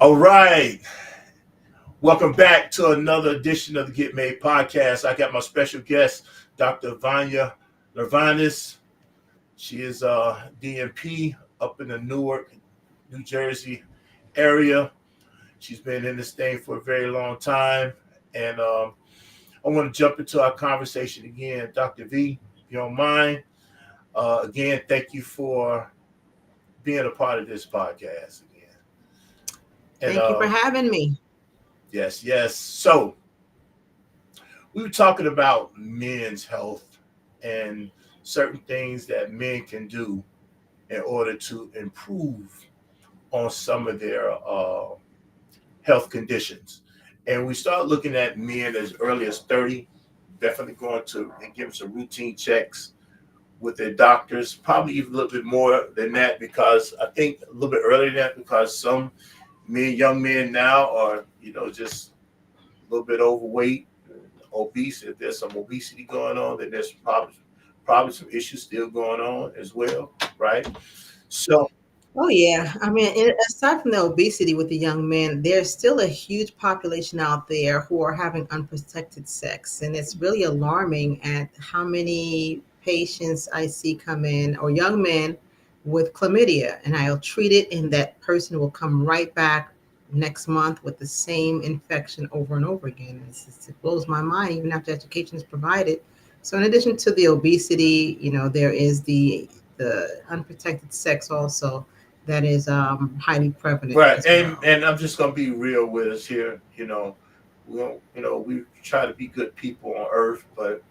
All right. Welcome back to another edition of the Get Made podcast. I got my special guest, Dr. Vanya Lervanis. She is DNP up in the Newark, New Jersey area. She's been in this thing for a very long time. And I want to jump into our conversation again. Dr. V, if you don't mind, again, thank you for being a part of this podcast again. And Thank you for having me. yes, yes. So, we were talking about men's health and certain things that men can do in order to improve on some of their health conditions. And we start looking at men as early as 30, definitely going to and give them some routine checks with their doctors, probably even a little bit more than that, because I think a little bit earlier than that, because some men, young men now are, just a little bit overweight, obese. If there's some obesity going on, then there's probably some issues still going on as well, right? So Oh, yeah. I mean, aside from the obesity with the young men, there's still a huge population out there who are having unprotected sex. And it's really alarming at how many patients I see come in, or young men with chlamydia, and I'll treat it, and that person will come right back next month with the same infection over and over again. It blows my mind, even after education is provided. So, in addition to the obesity, there is the unprotected sex also that is highly prevalent right, as and well. and I'm just gonna be real with us here. We don't, we try to be good people on earth, but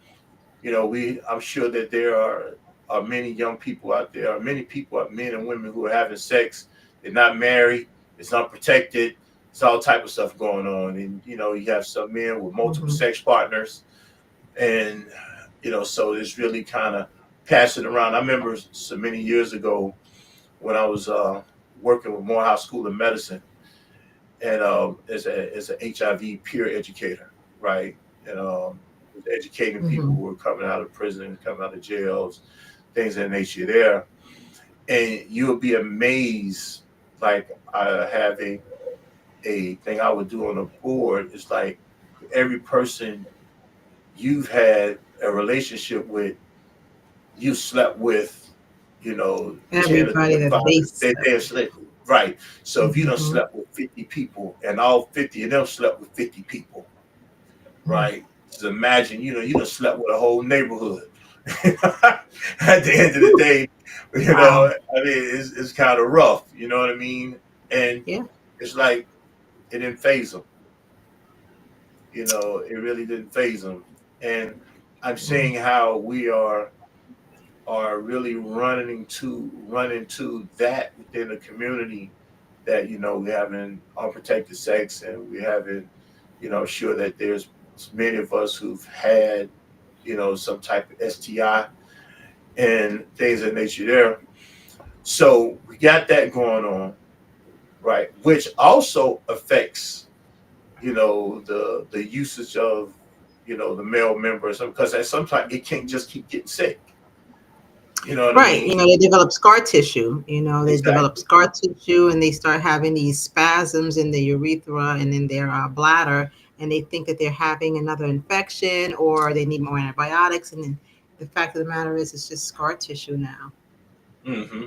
I'm sure that there are many young people out there, are many people, men and women who are having sex. They're not married. It's unprotected. It's all type of stuff going on, and you have some men with multiple Hmm. sex partners, and so it's really kind of passing around. I remember so many years ago when I was working with Morehouse School of Medicine, and as an HIV peer educator, right, and educating people Hmm. who were coming out of prison, coming out of jails, things of that nature there, and you'll be amazed. Like having a thing I would do on a board is like every person you've had a relationship with, you slept with, 10 or Everybody that 25, they they slept have with. slept with. Right. So if you don't Hmm. slept with 50 people and all 50 of them slept with 50 people, right? Just imagine, you don't slept with a whole neighborhood. At the end of the day, Wow. I mean, it's kind of rough, you know what I mean? And Yeah. it's like it didn't phase them, it really didn't phase them. And I'm Mm. seeing how we are really run into that within the community, that we having unprotected sex, and we having sure that there's many of us who've had some type of STI and things of nature there. So we got that going on, right, which also affects the usage of the male members, because at sometimes it can't just keep getting sick, you know what I Right. mean? They develop scar tissue. They develop Exactly. scar tissue and they start having these spasms in the urethra and in their bladder. And they think that they're having another infection or they need more antibiotics. And then the fact of the matter is, it's just scar tissue now. Hmm.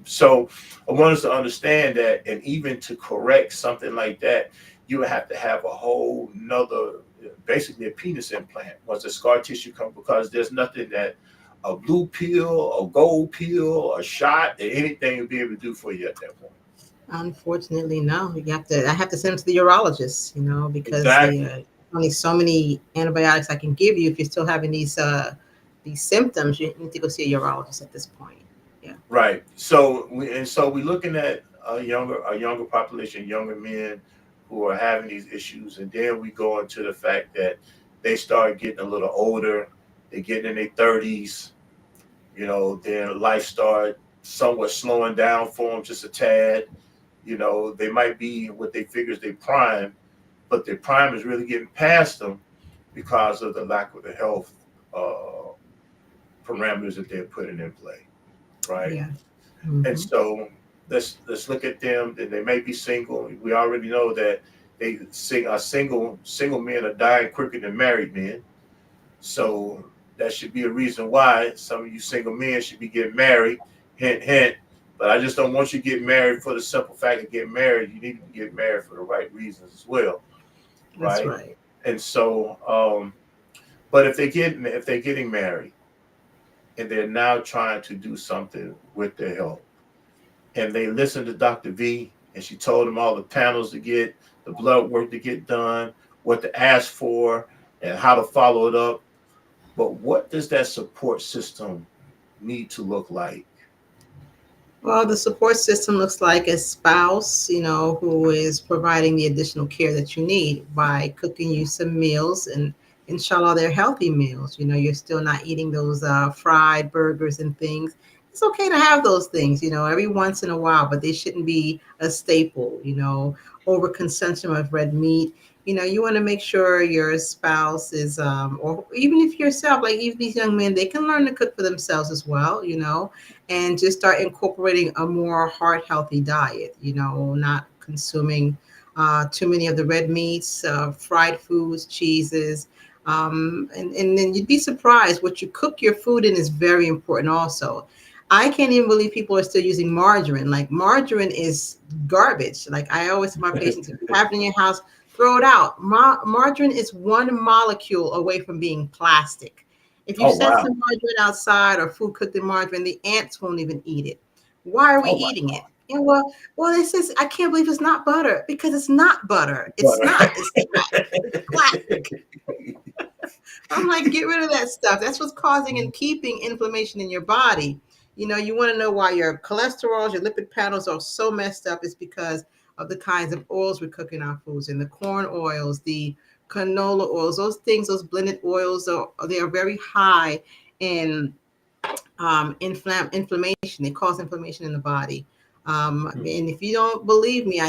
So I want us to understand that, and even to correct something like that, you would have to have a whole nother, basically a penis implant once the scar tissue comes, because there's nothing that a blue pill, a gold pill, a shot, or anything will be able to do for you at that point. Unfortunately, no. I have to send them to the urologist, because Exactly. only so many antibiotics I can give you if you're still having these symptoms. You need to go see a urologist at this point. Yeah. Right. So we're looking at a younger population, younger men who are having these issues, and then we go into the fact that they start getting a little older. They get in their 30s. Their life start somewhat slowing down for them just a tad. They might be what they figure is their prime, but their prime is really getting past them because of the lack of the health parameters that they're putting in play. Right. Yeah. And Hmm. so let's look at them. Then they may be single. We already know that single men are dying quicker than married men. So that should be a reason why some of you single men should be getting married. Hint, hint. But I just don't want you to get married for the simple fact of getting married. You need to get married for the right reasons as well, That's right? right. And so, but if they're getting married and they're now trying to do something with their health, and they listened to Dr. V, and she told them all the panels to get, the blood work to get done, what to ask for, and how to follow it up. But what does that support system need to look like? Well, the support system looks like a spouse, who is providing the additional care that you need by cooking you some meals, and inshallah, they're healthy meals. You're still not eating those fried burgers and things. It's okay to have those things, every once in a while, but they shouldn't be a staple. Overconsumption of red meat. You want to make sure your spouse is, or even if yourself, like even these young men, they can learn to cook for themselves as well, and just start incorporating a more heart healthy diet, not consuming too many of the red meats, fried foods, cheeses. And then you'd be surprised what you cook your food in is very important also. I can't even believe people are still using margarine. Like margarine is garbage. Like I always tell my patients, if you have it in your house, throw it out. Margarine is one molecule away from being plastic. If you Oh set wow! some margarine outside or food cooked in margarine, the ants won't even eat it. Why are we Oh my eating it? And well, it says I can't believe it's not butter because it's not butter. It's God! not. It's trash. It's plastic. I'm like, get rid of that stuff. That's what's causing and keeping inflammation in your body. You want to know why your cholesterols, your lipid panels are so messed up. Is because of the kinds of oils we cook in our foods, and the corn oils, the canola oils, those things, those blended oils, they are very high in inflammation. They cause inflammation in the body. And if you don't believe me,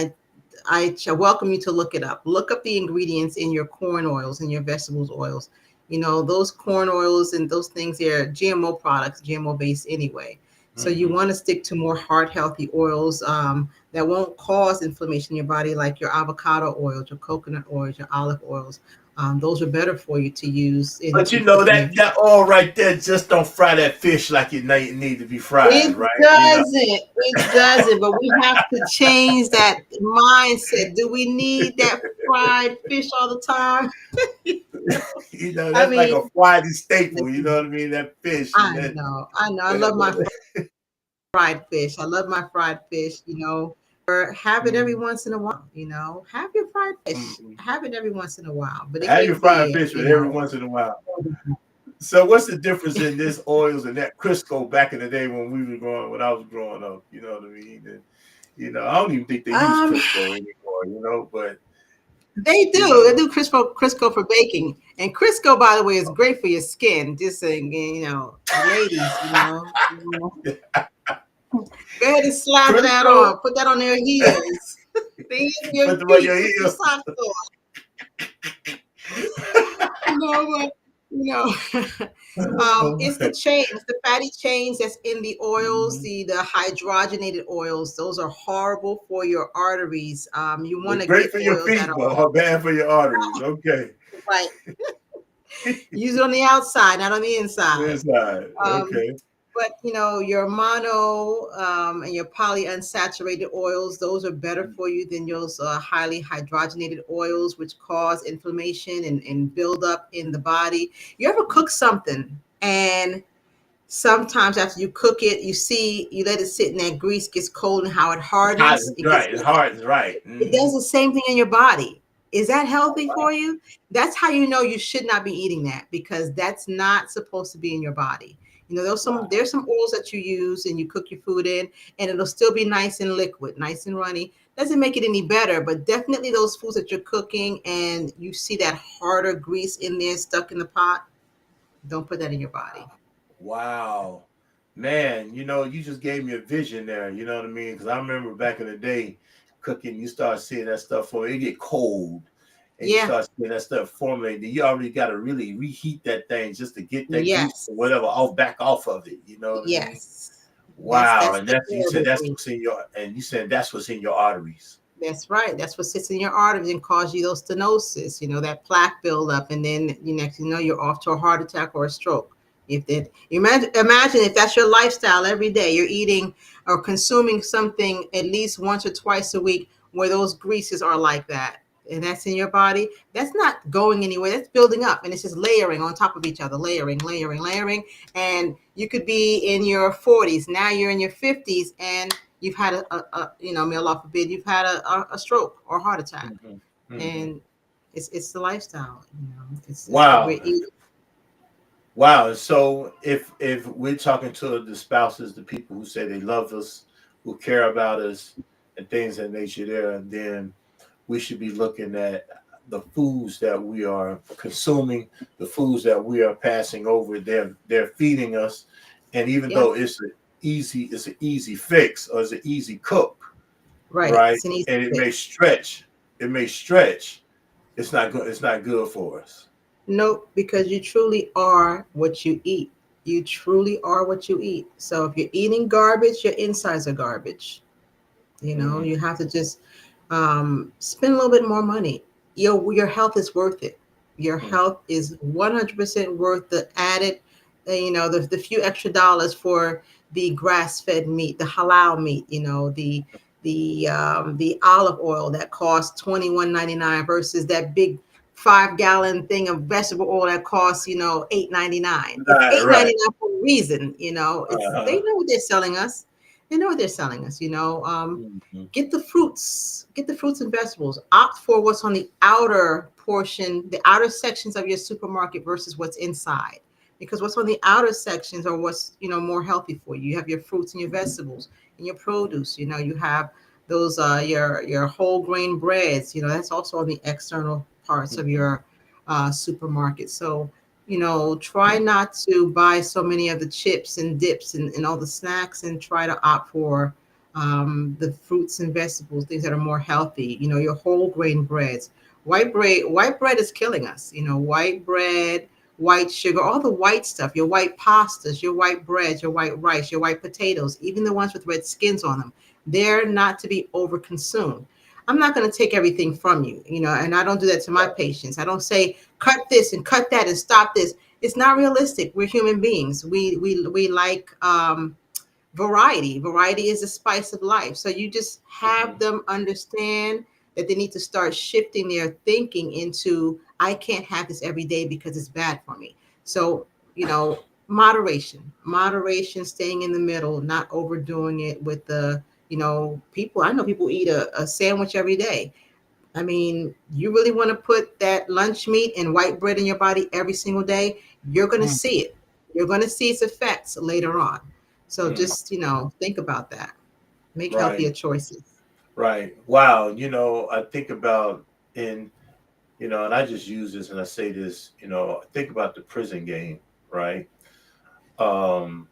I shall welcome you to look it up. Look up the ingredients in your corn oils and your vegetables oils. Those corn oils and those things, they're GMO products, GMO based anyway. So you Mm-hmm. want to stick to more heart healthy oils that won't cause inflammation in your body, like your avocado oils, your coconut oils, your olive oils. Those are better for you to use But in you know cooking your. that oil right there just don't fry that fish like it need to be fried, It right? doesn't. It doesn't. But we have to change that mindset. Do we need that fried fish all the time? I That's like mean, a Friday staple. You know what I mean? That fish and I that. know. I know. I love my fried fish. I love my fried fish. Or have it every Mhm. once in a while. Have your fried fish. Mhm. Have it every once in a while. But it Have your can't fried be, fish, but every once in a while. So what's the difference in this oils and that Crisco back in the day when I was growing up? You know what I mean? And I don't even think they use um, Crisco anymore. But they you do. They know, do Crisco for baking. And Crisco, by the way, is great for your skin. Just saying, ladies, go ahead and slather that Crisco, on. Put that on their heels. The heels of your put them on feet. your Put some heels. socks on. But it's the chain, it's the fatty chains that's in the oils, Mhm. the hydrogenated oils. Those are horrible for your arteries. You want They're to great get for your oils that feet, are but bad for your arteries. Okay. right. Use it on the outside, not on the inside. Inside. Um, Okay. but your mono and your polyunsaturated oils, those are better for you than those highly hydrogenated oils, which cause inflammation and build up in the body. You ever cook something and sometimes after you cook it, you let it sit in that grease, gets cold, and how it Hot, hardens, it gets right. Hard is right. it Hmm. does the same thing in your body. Is that healthy for you? That's how you know you should not be eating that, because that's not supposed to be in your body. There's some oils that you use and you cook your food in, and it'll still be nice and liquid, nice and runny. Doesn't make it any better, but definitely those foods that you're cooking and you see that harder grease in there stuck in the pot, don't put that in your body. Wow. Man, you just gave me a vision there. You know what I mean? Because I remember back in the day cooking, you start seeing that stuff for it get cold and you Yeah. start seeing that stuff formulating. You already got to really reheat that thing just to get that grease Yes. or whatever back off of it. You know what I mean? Yes. Wow, That's and the that's you said terrible that's thing. what's in your and you said that's what's in your arteries. That's right. That's what sits in your arteries and cause you those stenosis, that plaque buildup. And then you next you know you're off to a heart attack or a stroke. If that you imagine if that's your lifestyle every day, you're eating or consuming something at least once or twice a week where those greases are like that. And that's in your body, that's not going anywhere. That's building up and it's just layering on top of each other, layering, layering, layering. And you could be in your 40s, now you're in your 50s, and you've had may Allah forbid, you've had a stroke or heart attack, Hmm. Hmm. and it's the lifestyle. It's what Wow. we're eating. Wow. So if we're talking to the spouses, the people who say they love us, who care about us, and things of that nature, there, then we should be looking at the foods that we are consuming, the foods that we are passing over. They're feeding us, and even Yeah, though it's an easy fix or it's an easy cook, right. right? It's an easy And it may fix. stretch. It may stretch. It's not good. It's not good for us. Nope, because you truly are what you eat. You truly are what you eat. So if you're eating garbage, your insides are garbage. Mm, You have to just spend a little bit more money. Your health is worth it. Your mm, health is 100% worth the added, the few extra dollars for the grass-fed meat, the halal meat, the olive oil that costs 21.99 versus that big 5 gallon thing of vegetable oil that costs, 8.99. It's right. eight Right. ninety nine for a reason. They Uh-huh. know what they're selling us. They know what they're selling us. Mhm, Get the fruits and vegetables. Opt for what's on the outer portion, the outer sections of your supermarket versus what's inside. Because what's on the outer sections are what's more healthy for you. You have your fruits and your vegetables and your produce. You have those your whole grain breads. That's also on the external parts of mhm, your supermarket. So try not to buy so many of the chips and dips and all the snacks, and try to opt for the fruits and vegetables, things that are more healthy. Your whole grain breads. White bread is killing us. White bread, white sugar, all the white stuff. Your white pastas, your white breads, your white rice, your white potatoes, even the ones with red skins on them. They're not to be over consumed. I'm not going to take everything from you, and I don't do that to my patients. I don't say cut this and cut that and stop this. It's not realistic. We're human beings. We like variety. Variety is the spice of life. So you just have mhm, them understand that they need to start shifting their thinking into, I can't have this every day because it's bad for me. So, moderation, staying in the middle, not overdoing it with people. I know people eat a sandwich every day. I mean, you really want to put that lunch meat and white bread in your body every single day, you're going to mm, see it. You're going to see its effects later on. So mm. just, think about that. Make Right. healthier choices. Right. Wow. I think about in and I just use this and I say this. I think about the prison game, right? Um,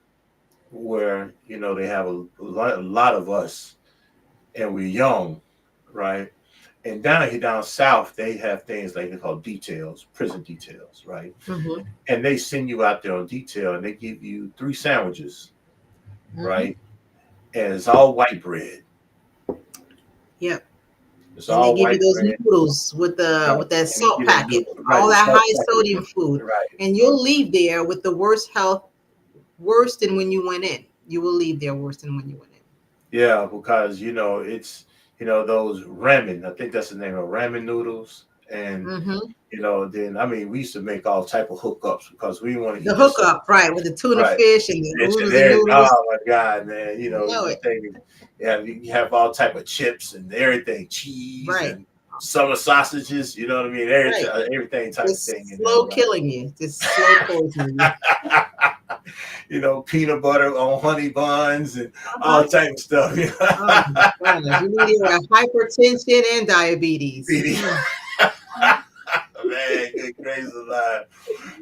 where they have a lot of us, and we're young, right? And down here down south, they have things like they call details, prison details, right? Hmm. And they send you out there on detail, and they give you 3 sandwiches, Hmm. right? And it's all white bread. Yep. It's And they all give you white those bread, noodles with the right? with that And you salt get them packet, noodles, right? all The that salt high packet, sodium food, right? and you'll leave there with the worst health, worse than when you went in. You will leave there worse than when you went Yeah, because it's those ramen. I think that's the name of ramen noodles, and in. Hmm. then I mean we used to make all type of hookups because we want to The eat this stuff, hookup, right, with the tuna right? fish and the It's oodles and there. noodles. Oh my God, man! Know The it. thing. Yeah, you have all type of chips and everything, cheese Right, and summer sausages. You know what I mean? right. Everything type of thing Just in there, slow right? killing you, just slow poisoning you. Peanut butter on honey buns and all Uh-huh. type of stuff. Oh my gosh, you need either hypertension and diabetes. Beanie. Mm. Man, good gracious alive.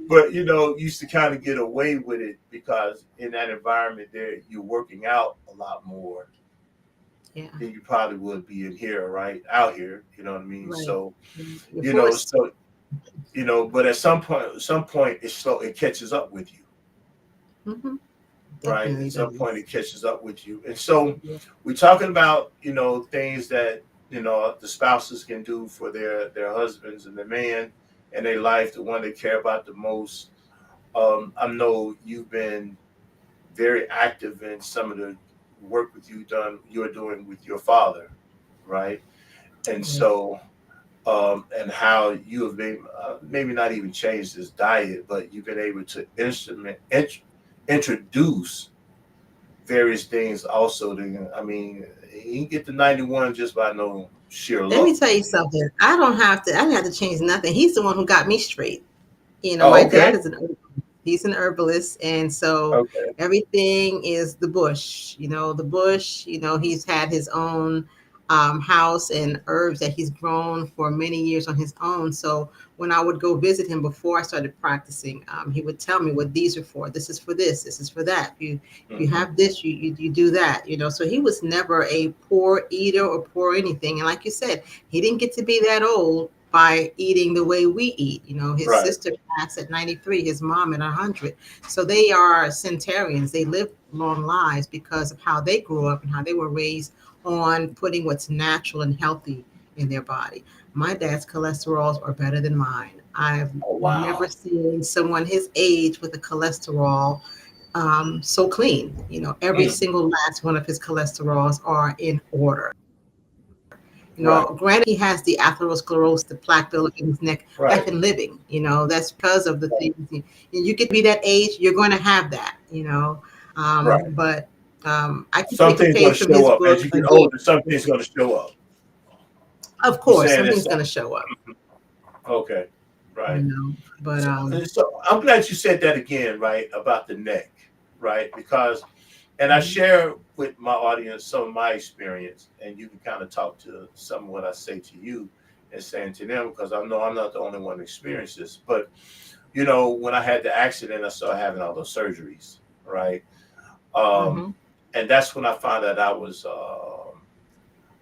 But used to kind of get away with it because in that environment there, you're working out a lot more Yeah, than you probably would be in here, right? Out here, you know what I mean? right. So, You're forced. so but at some point it catches up with you. Hmm. right? Definitely At some point, does. it catches up with you. And so, Yeah. we're talking about things that the spouses can do for their husbands and the man and their life, the one they care about the most. I know you've been very active in some of the work with you're doing with your father, right? And Yeah. so and how you have been maybe not even changed his diet, but you've been able to introduce various things also. I mean, you can get to 91 just by no sheer Let me luck. tell you something. I didn't have to change nothing. He's the one who got me straight. My Oh, dad okay, is he's an herbalist, and so okay. everything is the bush. The bush. He's had his own house and herbs that he's grown for many years on his own. So when I would go visit him before I started practicing, he would tell me what these are for. This is for this. This is for that. If you Hmm. have this, you do that. So he was never a poor eater or poor anything. And like you said, he didn't get to be that old by eating the way we eat. His Right. sister passed at 93, his mom at 100. So they are centenarians. They live long lives because of how they grew up and how they were raised on putting what's natural and healthy in their body. My dad's cholesterols are better than mine. I've Oh, never wow. seen someone his age with a cholesterol so clean. Every Mm. single last one of his cholesterols are in order. Right. Granted, he has the atherosclerosis, the plaque buildup in his neck. That's Right. been living. That's because of the things. You get to be that age, you're going to have that. Right. But I can take a Something's going page to from show his up as book you get again. older. Something's going to show up. Of You course, saying something's this? going to show up. Okay. You Right. know, but So, so I'm glad you said that again, right, about the neck, right? Because, and I mhm, share with my audience some of my experience, and you can kind of talk to some of what I say to you and saying to them, because I know I'm not the only one who experienced this. But, when I had the accident, I started having all those surgeries, right? Um, mhm, and that's when I found out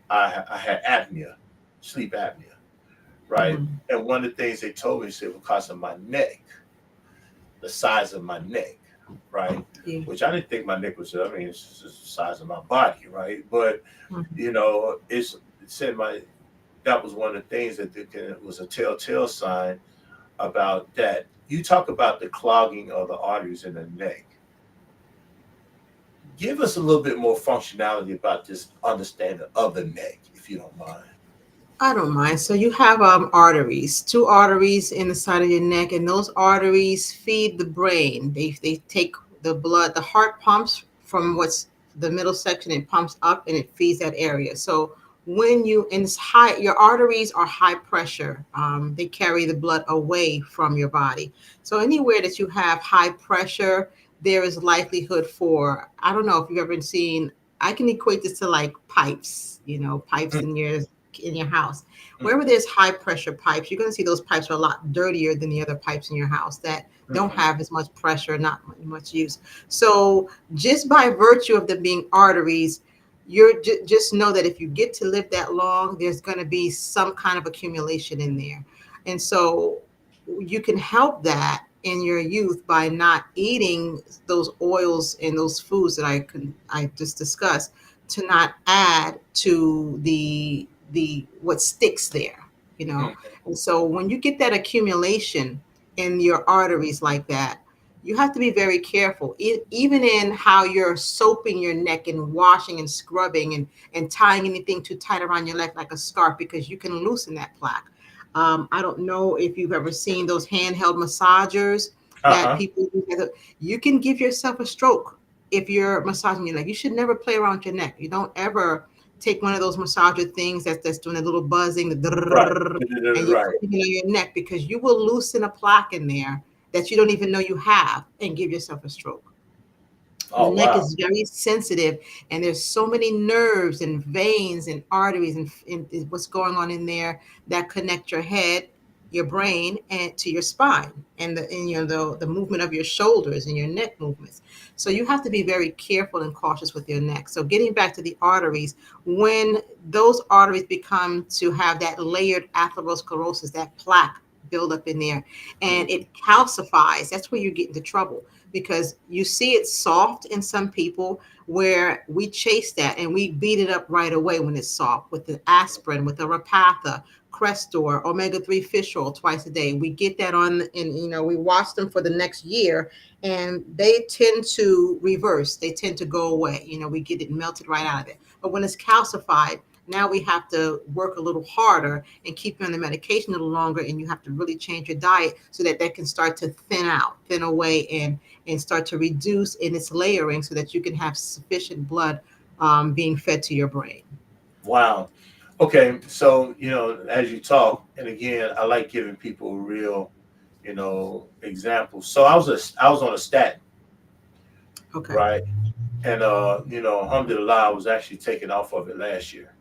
I had apnea, sleep apnea, right? mhm, And one of the things they told me, said, because of my neck, the size of my neck, right? yeah, Which I didn't think my neck was. I mean, it's just the size of my body, right? But mhm. it said my that was one of the things that was a telltale sign about that. You talk about the clogging of the arteries in the neck. Give us a little bit more functionality about this understanding of the neck, if you don't mind. I don't mind. So you have arteries, two arteries in the side of your neck, and those arteries feed the brain. They take the blood. The heart pumps from what's the middle section and pumps up, and it feeds that area. So when you in this high, your arteries are high pressure. They carry the blood away from your body. So anywhere that you have high pressure, there is likelihood for, I don't know if you've ever seen. I can equate this to like pipes. Pipes in your house. Wherever Mm-hmm. there's high pressure pipes, you're going to see those pipes are a lot dirtier than the other pipes in your house that don't Mm-hmm. have as much pressure, not much use. So just by virtue of them being arteries, just know that if you get to live that long, there's going to be some kind of accumulation in there, and so you can help that in your youth by not eating those oils and those foods that I just discussed, to not add to the what sticks there, Mm-hmm. and so when you get that accumulation in your arteries like that, you have to be very careful, even in how you're soaping your neck and washing and scrubbing and tying anything too tight around your neck like a scarf, because you can loosen that plaque. I don't know if you've ever seen those handheld massagers that Uh-huh. people use. You can give yourself a stroke if you're massaging your neck. You should never play around with your neck. You don't ever take one of those massager things that's doing a little buzzing, Right. and you Right. put it on your neck, because you will loosen a plaque in there that you don't even know you have and give yourself a stroke. The Oh, neck wow. is very sensitive, and there's so many nerves and veins and arteries and what's going on in there that connect your head, your brain, and to your spine, and the movement of your shoulders and your neck movements. So you have to be very careful and cautious with your neck. So getting back to the arteries, when those arteries become to have that layered atherosclerosis, that plaque build up in there, and Mm-hmm. it calcifies, that's where you get into trouble. because you see it soft in some people where we chase that and we beat it up right away when it's soft with the aspirin, with the Repatha, Crestor, omega-3 fish oil twice a day. We get that on, and we watch them for the next year, and they tend to reverse. They tend to go away. We get it melted right out of it. But when it's calcified, now we have to work a little harder and keep you on the medication a little longer, and you have to really change your diet so that that can start to thin away, and start to reduce in its layering so that you can have sufficient blood being fed to your brain. Wow. Okay, so as you talk, and again, I like giving people real, examples. So I was on a statin, Okay. right? And alhamdulillah, I was actually taken off of it last year,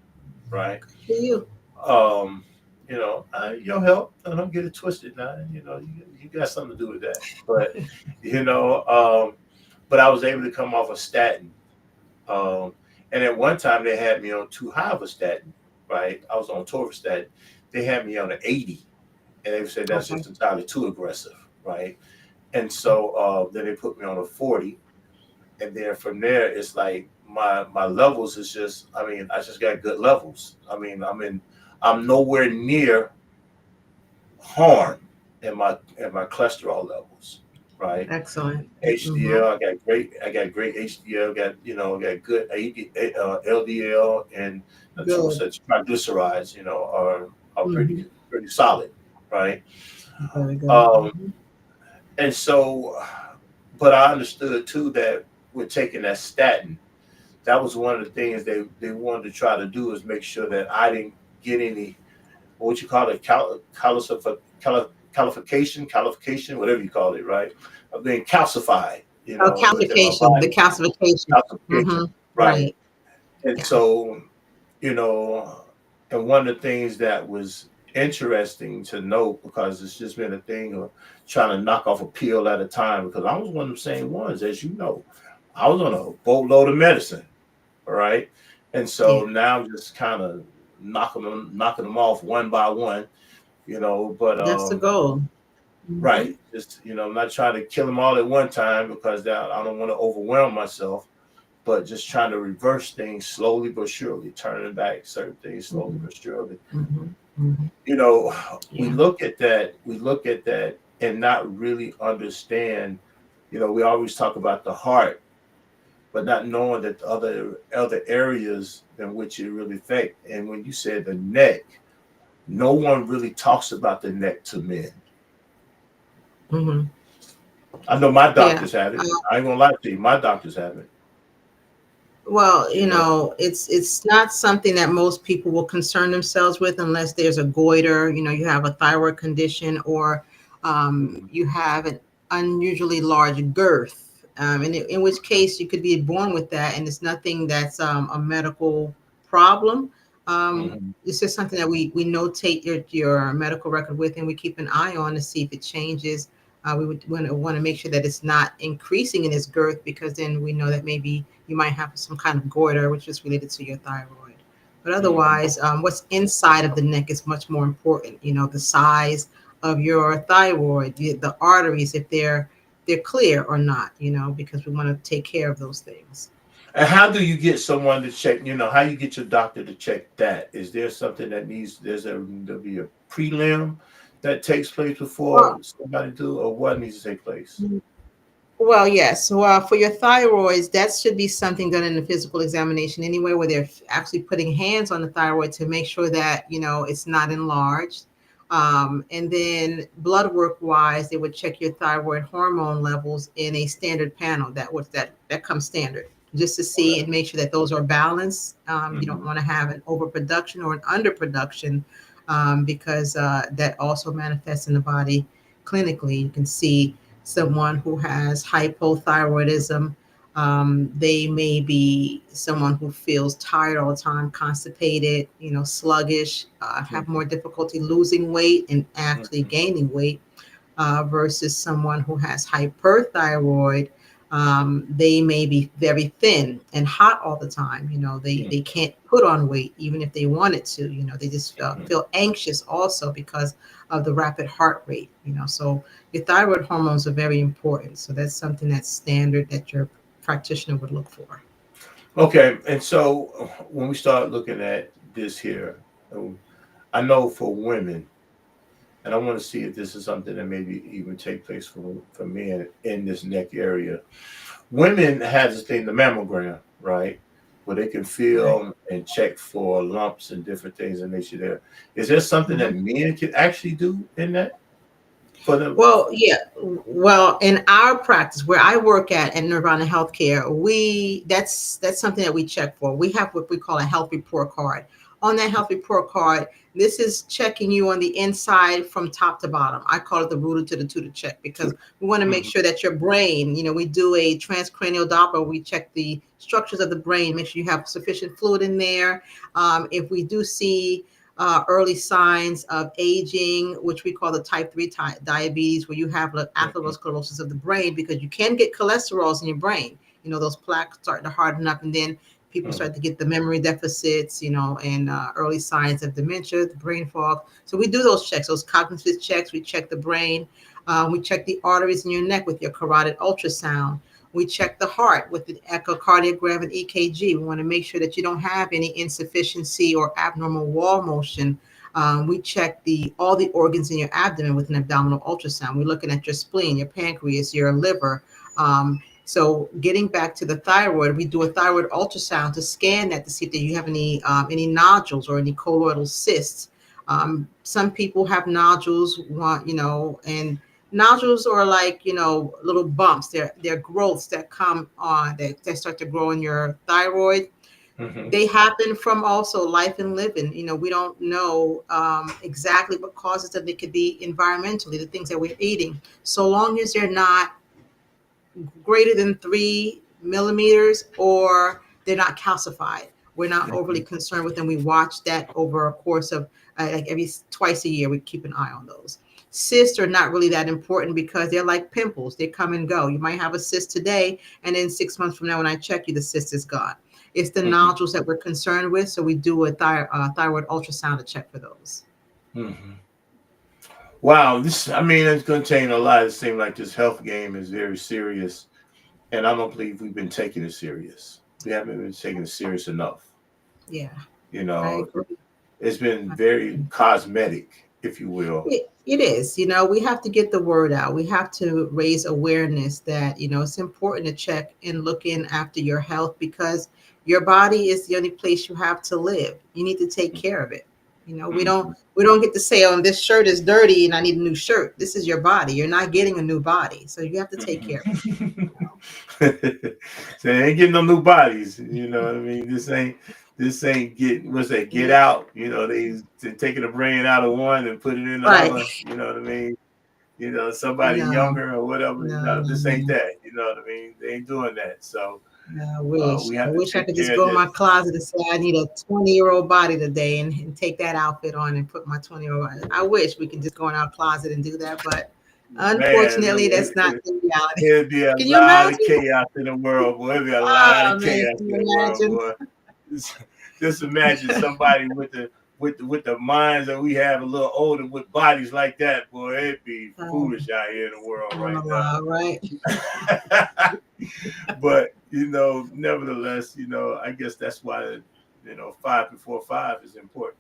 right? For you. Um, your help, and don't get it twisted now. You got something to do with that. But you know, but I was able to come off a statin. Um, and at one time they had me on too high of a statin, right? I was on torvastatin. They had me on an 80, and they said that's Okay. just entirely too aggressive, right? And so then they put me on a 40, and then from there it's like my levels is just, I mean, I just got good levels. I mean, I'm nowhere near harm in my cholesterol levels, right? Excellent. Mm-hmm. HDL, I got great HDL, got good LDL, and Good. such triglycerides, are Mm-hmm. pretty solid, right? Very good. Um, Mm-hmm. and so, but I understood too that with taking that statin, that was one of the things they wanted to try to do is make sure that I didn't get any, what you call it, calification, whatever you call it, right? Of being calcified, Oh, within my calcification. The body, calcification. calcification, Mm-hmm. right? Right. And Yeah. so, you know, and one of the things that was interesting to note, because it's just been a thing of trying to knock off a pill at a time, because I was one of the same ones, as you know. I was on a boatload of medicine, all right? And so Yeah. now I'm just kind of knocking them off one by one, but That's the goal. Mm-hmm. right, just I'm not trying to kill them all at one time, because that I don't want to overwhelm myself, but just trying to reverse things slowly but surely, turning back certain things slowly Mm-hmm. but surely. Mm-hmm. Mm-hmm. You know, Yeah. we look at that and not really understand. We always talk about the heart, but not knowing that the other areas in which it really affect. And when you said the neck, no one really talks about the neck to men. Mm-hmm. I know my Yeah. doctors have it. I ain't gonna lie to you, my doctors have it. Well, You know. it's not something that most people will concern themselves with unless there's a goiter. You have a thyroid condition, or Mhm, you have an unusually large girth, in which case you could be born with that, and it's nothing that's a medical problem. mhm, It's just something that we notate your medical record with, and we keep an eye on to see if it changes. We would want to make sure that it's not increasing in its girth, because then we know that maybe you might have some kind of goiter, which is related to your thyroid. But mhm. otherwise, what's inside of the neck is much more important. The size of your thyroid, the arteries, if they're clear or not. Because we want to take care of those things. And how do you get someone to check? How you get your doctor to check that? Is there something that needs? There'll be a prelim that takes place Well, before somebody do, or what needs to take place? Well, yes. Well, for your thyroids, that should be something done in the physical examination anyway, where they're actually putting hands on the thyroid to make sure that it's not enlarged. And then blood work wise, they would check your thyroid hormone levels in a standard panel that comes standard, just to see Okay. and make sure that those are balanced. You don't Hmm. want to have an overproduction or an underproduction, because that also manifests in the body clinically. You can see someone who has hypothyroidism. They may be someone who feels tired all the time, constipated, sluggish, have more difficulty losing weight and actually Hmm. gaining weight, versus someone who has hyperthyroid. They may be very thin and hot all the time. They can't put on weight even if they wanted to. They just Mhm. feel anxious also because of the rapid heart rate. So your thyroid hormones are very important. So that's something that's standard that your practitioner would look for. Okay, and so when we start looking at this here, I know for women, and I want to see if this is something that maybe even take place for men in this neck area. Women have this thing, the mammogram, right, where they can Right. feel and check for lumps and different things in nature. There is there something that Mhm. men can actually do in that for them? Well, yeah. Well, in our practice where I work at Nirvana Healthcare, we that's something that we check for. We have what we call a health report card. On that health report card, this is checking you on the inside from top to bottom. I call it the rooter to the tutor check because we want to make Mm-hmm. sure that your brain, we do a transcranial Doppler. We check the structures of the brain, make sure you have sufficient fluid in there. If we do see early signs of aging, which we call the type 3 diabetes, where you have like atherosclerosis of the brain, because you can get cholesterols in your brain. Those plaques start to harden up, and then people Mm-hmm. start to get the memory deficits, and early signs of dementia, the brain fog. So we do those checks, those cognitive checks. We check the brain. We check the arteries in your neck with your carotid ultrasound. We check the heart with the echocardiogram and EKG. We want to make sure that you don't have any insufficiency or abnormal wall motion. We check all the organs in your abdomen with an abdominal ultrasound. We're looking at your spleen, your pancreas, your liver. So getting back to the thyroid, we do a thyroid ultrasound to scan that to see if you have any nodules or any colloidal cysts. Some people have nodules, and nodules are like little bumps. They're growths that come on that start to grow in your thyroid. Mm-hmm. They happen from also life and living. We don't know exactly what causes them. They could be environmentally, the things that we're eating. So long as they're not greater than 3 millimeters or they're not calcified, we're not overly concerned with them. We watch that over a course of like every twice a year. We keep an eye on those. Cysts are not really that important because they're like pimples. They come and go. You might have a cyst today, and then 6 months from now, when I check you, the cyst is gone. It's the Mm-hmm. nodules that we're concerned with, so we do a thyroid ultrasound to check for those. Mm-hmm. Wow, this I mean it's contained a lot. It seems like this health game is very serious, and I don't believe we've been taking it serious. We haven't been taking it serious enough. Yeah, You I know, agree. it's been very cosmetic, if you will. It is. We have to get the word out. We have to raise awareness that, it's important to check and look in after your health because your body is the only place you have to live. You need to take care of it. We don't Mm-hmm. we don't get to say, "Oh, this shirt is dirty and I need a new shirt." This is your body. You're not getting a new body. So you have to take care of it. Mm-hmm. So they ain't getting no new bodies. You know what I mean? This ain't get what's that? Get Yeah. out. They taking the brain out of one and put it in the Right. other. You know what I mean? Somebody No, younger or whatever. no, No, no, this ain't no. that. You know what I mean? They ain't doing that. So No, I wish. we I have to wish I take could just care of go in my this. closet and say I need a 20-year-old body today and take that outfit on and put my 20-year-old. I wish we could just go in our closet and do that, but Man, unfortunately, that's not the reality. it'd be a Can you lot of imagine? chaos in the world, boy. It'd be a lot of Oh man, chaos can in you the world, imagine? boy. Just, just imagine somebody with the minds that we have a little older with bodies like that, boy. It'd be Oh, foolish out here in the world right wow, right? now. But nevertheless, I guess that's why 5 before 5 is important.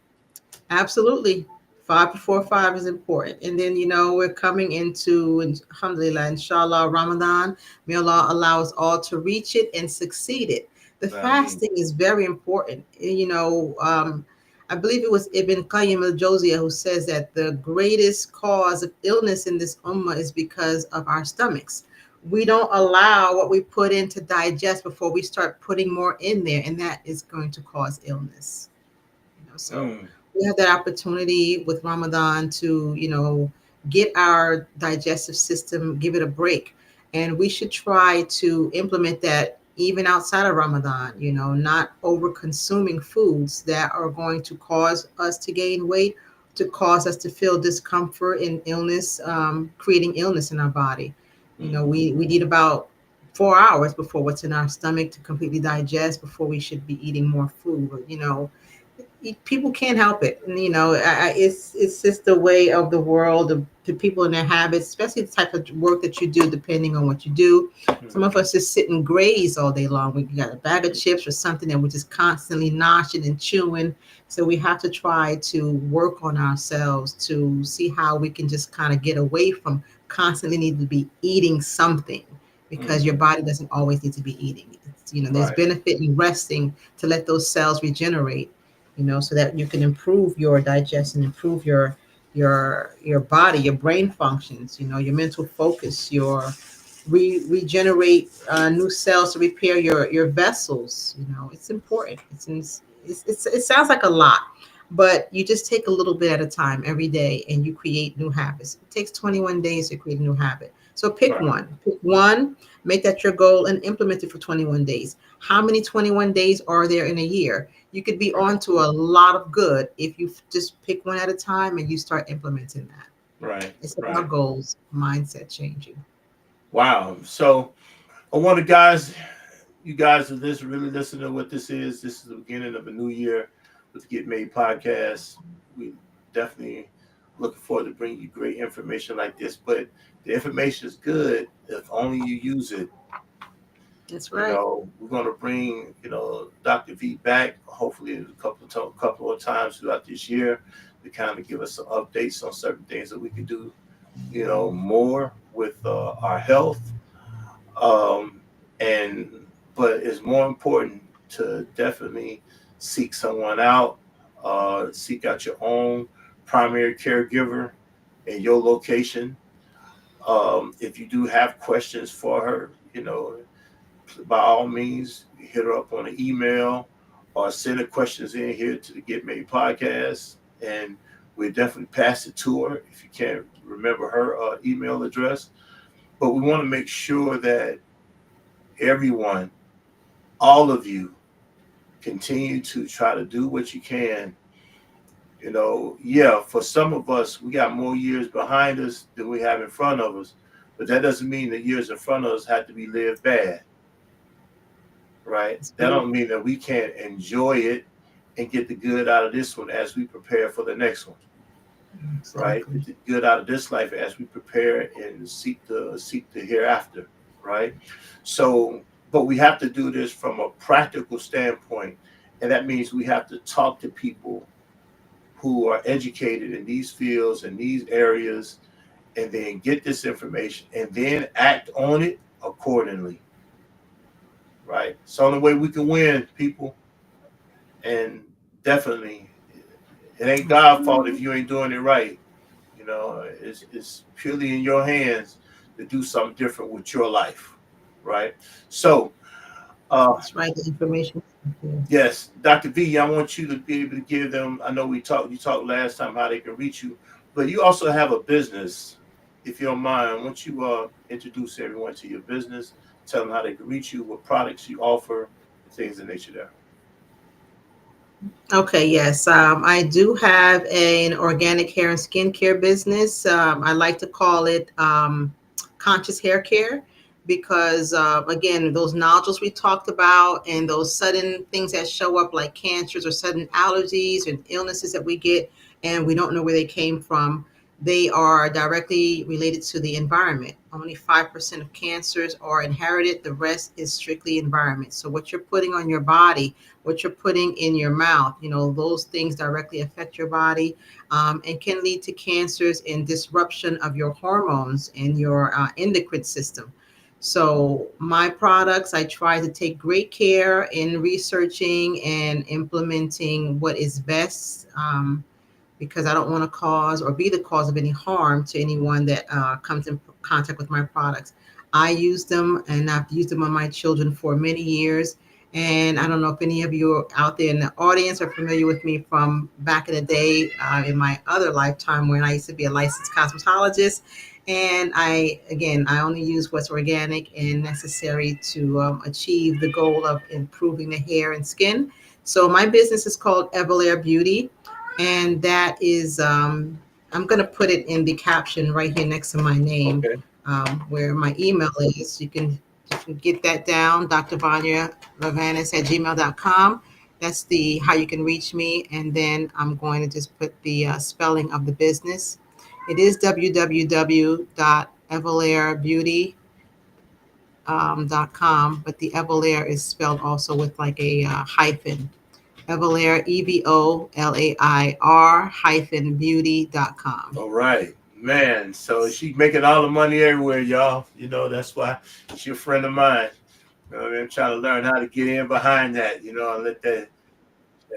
Absolutely. 5 before 5 is important. And then, we're coming into, alhamdulillah, inshallah, Ramadan. May Allah allow us all to reach it and succeed it. The I mean, fasting is very important. I believe it was Ibn Qayyim al-Jawziyah who says that the greatest cause of illness in this ummah is because of our stomachs. We don't allow what we put in to digest before we start putting more in there, and that is going to cause illness. So mm, we have that opportunity with Ramadan to, get our digestive system, give it a break. And we should try to implement that even outside of Ramadan, not over consuming foods that are going to cause us to gain weight, to cause us to feel discomfort and illness, creating illness in our body. mm, We need about 4 hours before what's in our stomach to completely digest before we should be eating more food. People can't help it. And, it's just the way of the world, the people and their habits, especially the type of work that you do, depending on what you do. Some of Mhm. us just sit and graze all day long. We got a bag of chips or something that we're just constantly noshing and chewing. So we have to try to work on ourselves to see how we can just kind of get away from constantly need to be eating something, because your Mhm. body doesn't always need to be eating. There's Right. benefit in resting to let those cells regenerate, so that you can improve your digestion, improve your body, your brain functions, your mental focus, your regenerate new cells to repair your vessels. It's important. It sounds like a lot, but you just take a little bit at a time every day, and you create new habits. It takes 21 days to create a new habit. So Right. pick one, make that your goal, and implement it for 21 days. How many 21 days are there in a year? You could be Right. on to a lot of good if you just pick one at a time and you start implementing that. Right. It's about Right. goals, mindset changing. Wow. So I want to guys, you guys are this really listen to what this is. This is the beginning of a new year with the Get Made podcast. We definitely looking forward to bringing you great information like this. But the information is good if only you use it. That's right. We're going to bring Dr. V back hopefully a couple of times throughout this year to kind of give us some updates on certain things that we can do more with our health. Um, and but it's more important to definitely seek someone out, seek out your own primary caregiver in your location. If you do have questions for her, by all means, hit her up on an email or send her questions in here to the Get Made podcast, and we'll definitely pass it to her if you can't remember her email address. But we want to make sure that everyone, all of you, continue to try to do what you can. Yeah, for some of us, we got more years behind us than we have in front of us, but that doesn't mean the years in front of us have to be lived bad, right? That's That very don't mean that we can't enjoy it and get the good out of this one as we prepare for the next one, right? exactly. Get the good out of this life as we prepare and seek the hereafter, right? So, but we have to do this from a practical standpoint, and that means we have to talk to people who are educated in these fields and these areas, and then get this information and then act on it accordingly, right? It's the only way we can win, people. And definitely, it ain't God's fault if you ain't doing it right. It's purely in your hands to do something different with your life, right? So, uh, That's right. The information. yes, Dr. V, I want you to be able to give them. I know you talked last time how they can reach you, but you also have a business. If you don't mind, I want you introduce everyone to your business, tell them how they can reach you, what products you offer, and things of nature there. Okay, yes. I do have an organic hair and skincare business. I like to call it conscious hair care because, again, those nodules we talked about and those sudden things that show up like cancers or sudden allergies and illnesses that we get and we don't know where they came from, they are directly related to the environment. Only 5% of cancers are inherited, the rest is strictly environment. So, what you're putting on your body, what you're putting in your mouth, those things directly affect your body, and can lead to cancers and disruption of your hormones and your endocrine system. So, my products, I try to take great care in researching and implementing what is best. Because I don't want to cause or be the cause of any harm to anyone that comes in contact with my products. I use them and I've used them on my children for many years. And I don't know if any of you out there in the audience are familiar with me from back in the day in my other lifetime when I used to be a licensed cosmetologist. And I only use what's organic and necessary to achieve the goal of improving the hair and skin. So my business is called Evelair Beauty, and that is I'm going to put it in the caption right here next to my name, Okay. where my email is. You can Get that down, Dr. Vanialorvanis at gmail.com. That's the how you can reach me. And then I'm going to just put the spelling of the business. It is www.evolairbeauty.com, but the Evolair is spelled also with like a hyphen. Evolair, EVOLAIR hyphen beauty.com. All right, man. So she making all the money everywhere, y'all. That's why she's a friend of mine. I'm trying to learn how to get in behind that. And Oh,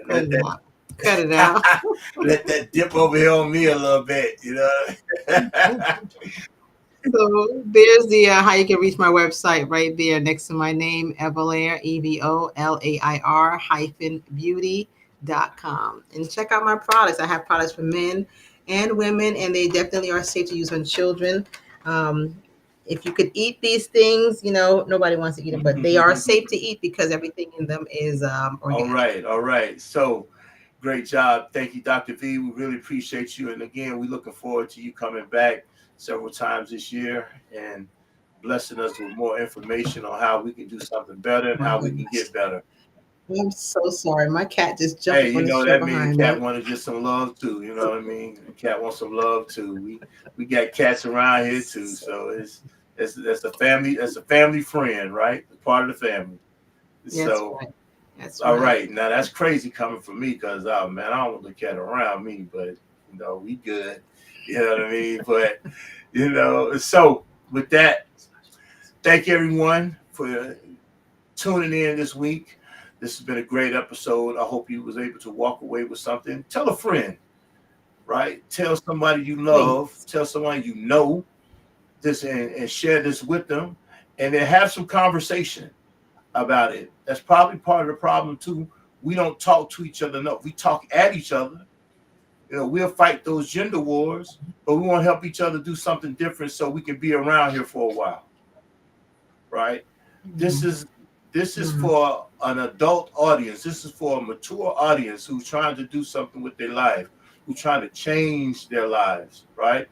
let wow. Cut it out. that let that dip over here on me a little bit. So there's the how you can reach my website right there next to my name, Evolair, EVOLAIR hyphen beauty.com. And check out my products. I have products for men and women, and they definitely are safe to use on children. Um, if you could eat these things, nobody wants to eat them, but they are safe to eat because everything in them is All organic. right, all right. So great job. Thank you, Dr. V. We really appreciate you. And again, we're looking forward to you coming back several times this year and blessing us with more information on how we can do something better and My how we can goodness. get better. I'm so sorry. My cat just jumped Hey, up on this chair that means the behind cat me. want to get some love too. You know what I mean? The cat wants some love too. We got cats around here too, so it's that's a family. That's a family friend, right? Part of the family. That's So right. That's all right. right, now that's crazy coming from me because oh man, I don't want the cat around me, but we good. You know what I mean? But so with that, thank you everyone for tuning in this week. This has been a great episode. I hope you was able to walk away with something. Tell a friend, right? Tell somebody you love. Please. Tell somebody you know this and share this with them, and then have some conversation about it. That's probably part of the problem too. We don't talk to each other enough. We talk at each other. We'll fight those gender wars, but we want to help each other do something different so we can be around here for a while, right? This Mhm. is this is Mhm. for an adult audience. This is for a mature audience who's trying to do something with their life, who's trying to change their lives, right?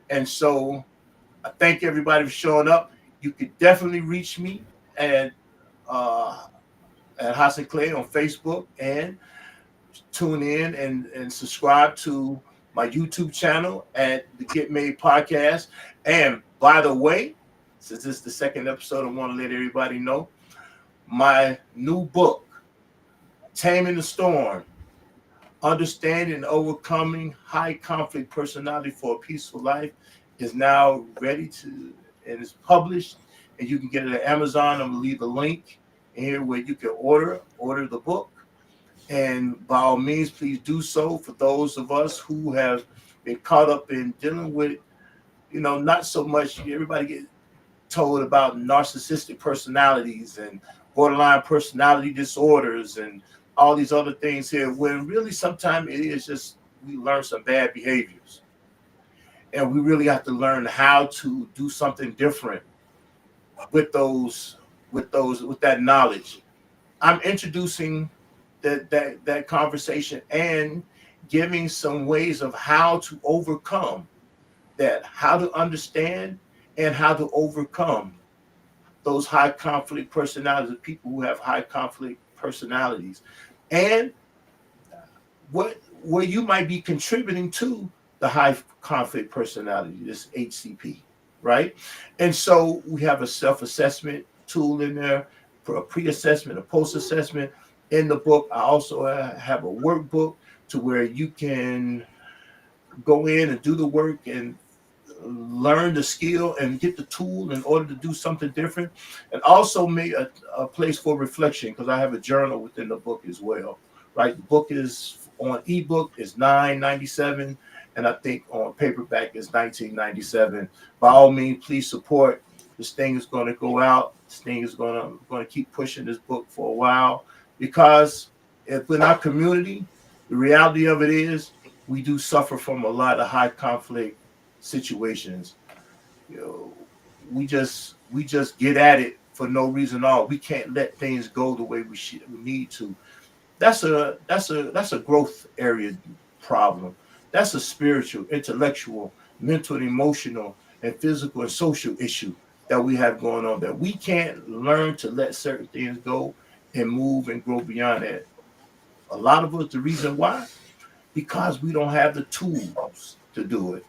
And so I thank everybody for showing up. You could definitely reach me at uh, at Hassan Clay on Facebook and tune in and subscribe to my YouTube channel at the Get Made Podcast. And by the way, since this is the second episode, I want to let everybody know my new book, Taming the Storm, Understanding and Overcoming High Conflict Personality for a Peaceful Life, is now ready to and is published. And you can get it at Amazon. I'm gonna leave a link here where you can order the book. And by all means, please do so for those of us who have been caught up in dealing with, not so much everybody get told about narcissistic personalities and borderline personality disorders and all these other things here, when really sometimes it is just we learn some bad behaviors. And we really have to learn how to do something different with with that knowledge. I'm introducing that conversation and giving some ways of how to overcome that, how to understand and how to overcome those high conflict personalities, people who have high conflict personalities, and what where you might be contributing to the high conflict personality, this HCP, right? And so we have a self-assessment tool in there for a pre-assessment, a post-assessment. In the book, I also have a workbook to where you can go in and do the work and learn the skill and get the tool in order to do something different, and also make a place for reflection, because I have a journal within the book as well, right? The book is on ebook is $9.97, and I think on paperback is $19.97. By all means, please support. This thing is going to go out. This thing is going to keep pushing this book for a while, because if in our community, the reality of it is we do suffer from a lot of high conflict situations. You know, we just get at it for no reason at all. We can't let things go the way we need to. That's a growth area problem. That's a spiritual, intellectual, mental, and emotional, and physical and social issue. that we have going on, that we can't learn to let certain things go and move and grow beyond that. A lot of us, the reason why, because we don't have the tools to do it.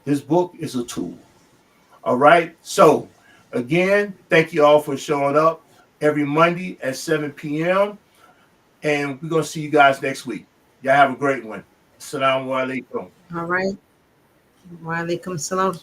This book is a tool. All right. So, again, thank you all for showing up every Monday at 7 p.m. And we're going to see you guys next week. Y'all have a great one. Assalamu alaikum. All right. Wa alaikum salam.